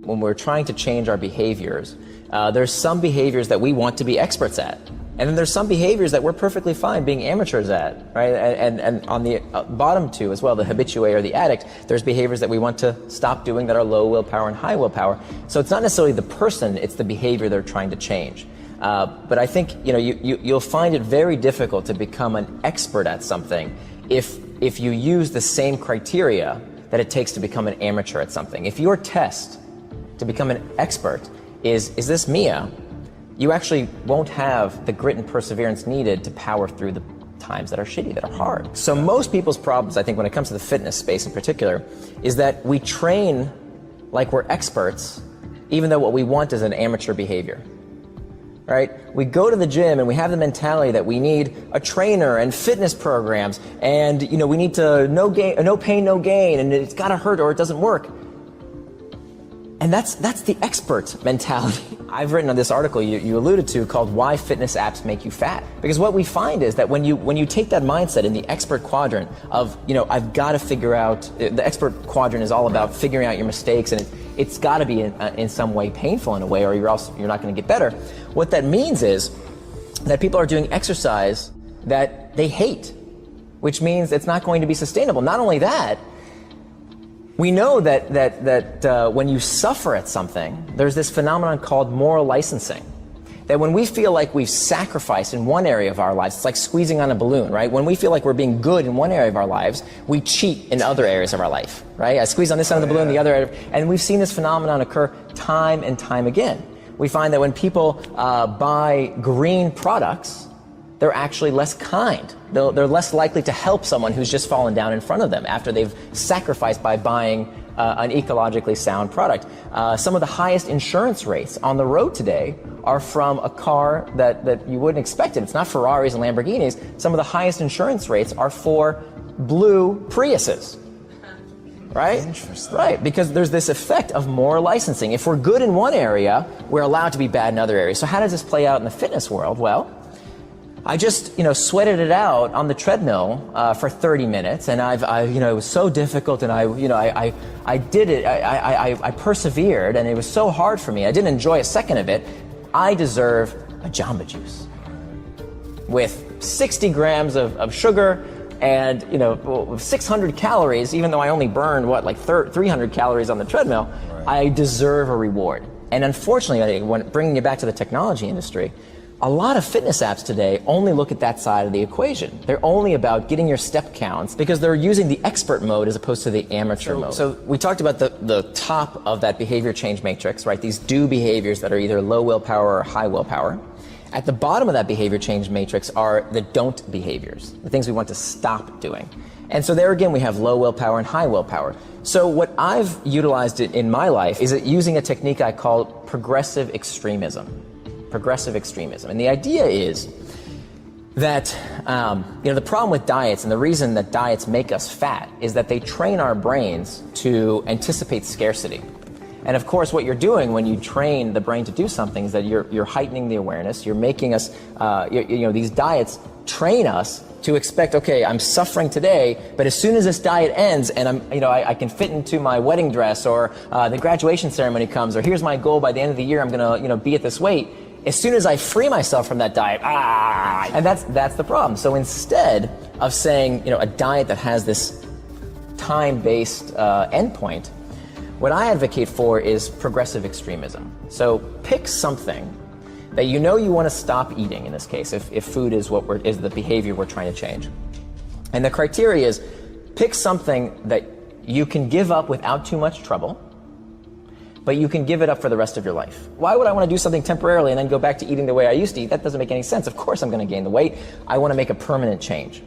when we're trying to change our behaviors, there's some behaviors that we want to be experts at. And then there's some behaviors that we're perfectly fine being amateurs at, right? And on the bottom two as well, the habitué or the addict, there's behaviors that we want to stop doing that are low willpower and high willpower. So it's not necessarily the person, it's the behavior they're trying to change. But I think you'll find it very difficult to become an expert at something if you use the same criteria that it takes to become an amateur at something. If your test to become an expert is this Mia, you actually won't have the grit and perseverance needed to power through the times that are shitty, that are hard. So most people's problems, I think, when it comes to the fitness space in particular, is that we train like we're experts, even though what we want is an amateur behavior. Right? We go to the gym and we have the mentality that we need a trainer and fitness programs, and we need to no pain, no gain, and it's got to hurt or it doesn't work. And that's the expert mentality. I've written on this article you alluded to called "Why Fitness Apps Make You Fat." Because what we find is that when you take that mindset in the expert quadrant of I've got to figure out, the expert quadrant is all about figuring out your mistakes, and it's got to be in some way painful in a way, or you're not going to get better. What that means is that people are doing exercise that they hate, which means it's not going to be sustainable. Not only that, we know that when you suffer at something, there's this phenomenon called moral licensing. That when we feel like we've sacrificed in one area of our lives, it's like squeezing on a balloon, right? When we feel like we're being good in one area of our lives, we cheat in other areas of our life, right? I squeeze on this end of the balloon, the other area, and we've seen this phenomenon occur time and time again. We find that when people buy green products, they're actually less kind. They're less likely to help someone who's just fallen down in front of them after they've sacrificed by buying an ecologically sound product. Some of the highest insurance rates on the road today are from a car that you wouldn't expect it. It's not Ferraris and Lamborghinis. Some of the highest insurance rates are for blue Priuses. Right? Interesting. Right, because there's this effect of moral licensing. If we're good in one area, we're allowed to be bad in other areas. So how does this play out in the fitness world? Well, I just, sweated it out on the treadmill for 30 minutes, and it was so difficult, and I did it. I persevered, and it was so hard for me. I didn't enjoy a second of it. I deserve a Jamba Juice with 60 grams of sugar and 600 calories. Even though I only burned 300 calories on the treadmill, right. I deserve a reward. And unfortunately, when bringing it back to the technology industry, a lot of fitness apps today only look at that side of the equation. They're only about getting your step counts because they're using the expert mode as opposed to the amateur mode. So we talked about the top of that behavior change matrix, right? These do behaviors that are either low willpower or high willpower. At the bottom of that behavior change matrix are the don't behaviors, the things we want to stop doing. And so there again, we have low willpower and high willpower. So what I've utilized in my life is using a technique I call progressive extremism. Progressive extremism. And the idea is that the problem with diets, and the reason that diets make us fat, is that they train our brains to anticipate scarcity. And of course, what you're doing when you train the brain to do something is that you're heightening the awareness. You're making us, these diets train us to expect, okay, I'm suffering today, but as soon as this diet ends and I can fit into my wedding dress, or the graduation ceremony comes, or here's my goal by the end of the year, I'm gonna, be at this weight. As soon as I free myself from that diet, and that's the problem. So instead of saying, a diet that has this time-based endpoint, what I advocate for is progressive extremism. So pick something that you want to stop eating, in this case, if food is is the behavior we're trying to change. And the criteria is, pick something that you can give up without too much trouble, but you can give it up for the rest of your life. Why would I want to do something temporarily and then go back to eating the way I used to eat? That doesn't make any sense. Of course I'm going to gain the weight. I want to make a permanent change.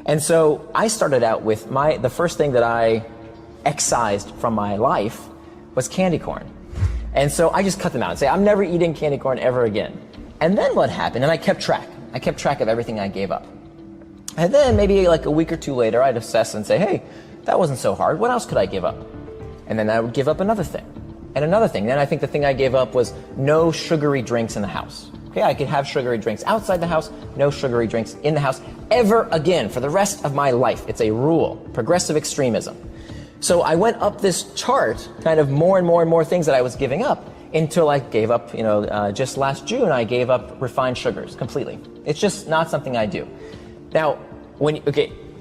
And so I started out with the first thing that I excised from my life was candy corn. And so I just cut them out and say, I'm never eating candy corn ever again. And then what happened? And I kept track. I kept track of everything I gave up. And then maybe like a week or two later, I'd assess and say, hey, that wasn't so hard. What else could I give up? And then I would give up another thing and another thing. Then I think the thing I gave up was no sugary drinks in the house. Okay, I could have sugary drinks outside the house, no sugary drinks in the house ever again for the rest of my life. It's a rule, progressive extremism. So I went up this chart, kind of more and more and more things that I was giving up, until I gave up, just last June, I gave up refined sugars completely. It's just not something I do. Now,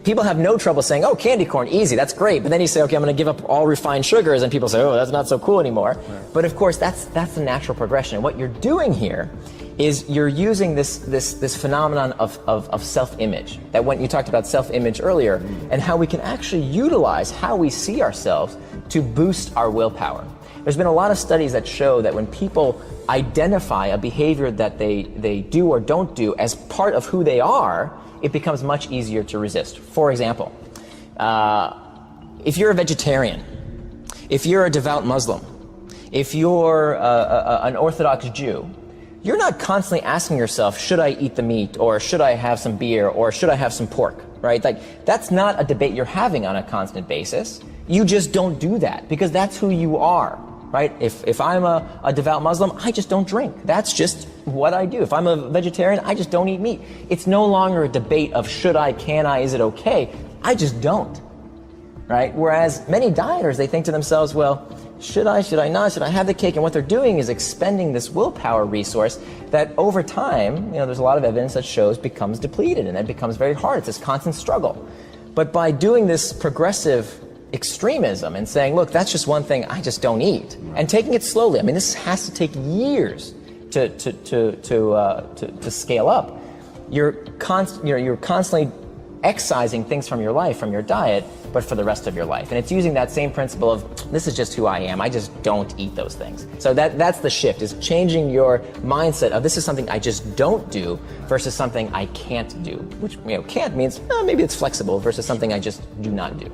people have no trouble saying, oh, candy corn, easy, that's great. But then you say, okay, I'm going to give up all refined sugars, and people say, oh, that's not so cool anymore. Right. But of course, that's the natural progression. And what you're doing here is you're using this phenomenon of self-image. That when you talked about self-image earlier, and how we can actually utilize how we see ourselves to boost our willpower. There's been a lot of studies that show that when people identify a behavior that they do or don't do as part of who they are, it becomes much easier to resist. For example, if you're a vegetarian, if you're a devout Muslim, if you're an Orthodox Jew, you're not constantly asking yourself, should I eat the meat, or should I have some beer, or should I have some pork, right? Like, that's not a debate you're having on a constant basis. You just don't do that, because that's who you are, right? If I'm a devout Muslim, I just don't drink. That's just what I do. If I'm a vegetarian, I just don't eat meat. It's no longer a debate of should I, can I, is it okay? I just don't, right? Whereas many dieters, they think to themselves, well, should I not, should I have the cake? And what they're doing is expending this willpower resource that over time, there's a lot of evidence that shows becomes depleted, and it becomes very hard. It's this constant struggle. But by doing this progressive extremism and saying, look, that's just one thing I just don't eat, and taking it slowly. I mean, this has to take years to scale up. You're constantly excising things from your life, from your diet, but for the rest of your life. And it's using that same principle of, this is just who I am. I just don't eat those things. So that's the shift, is changing your mindset of this is something I just don't do versus something I can't do, which can't means maybe it's flexible versus something I just do not do.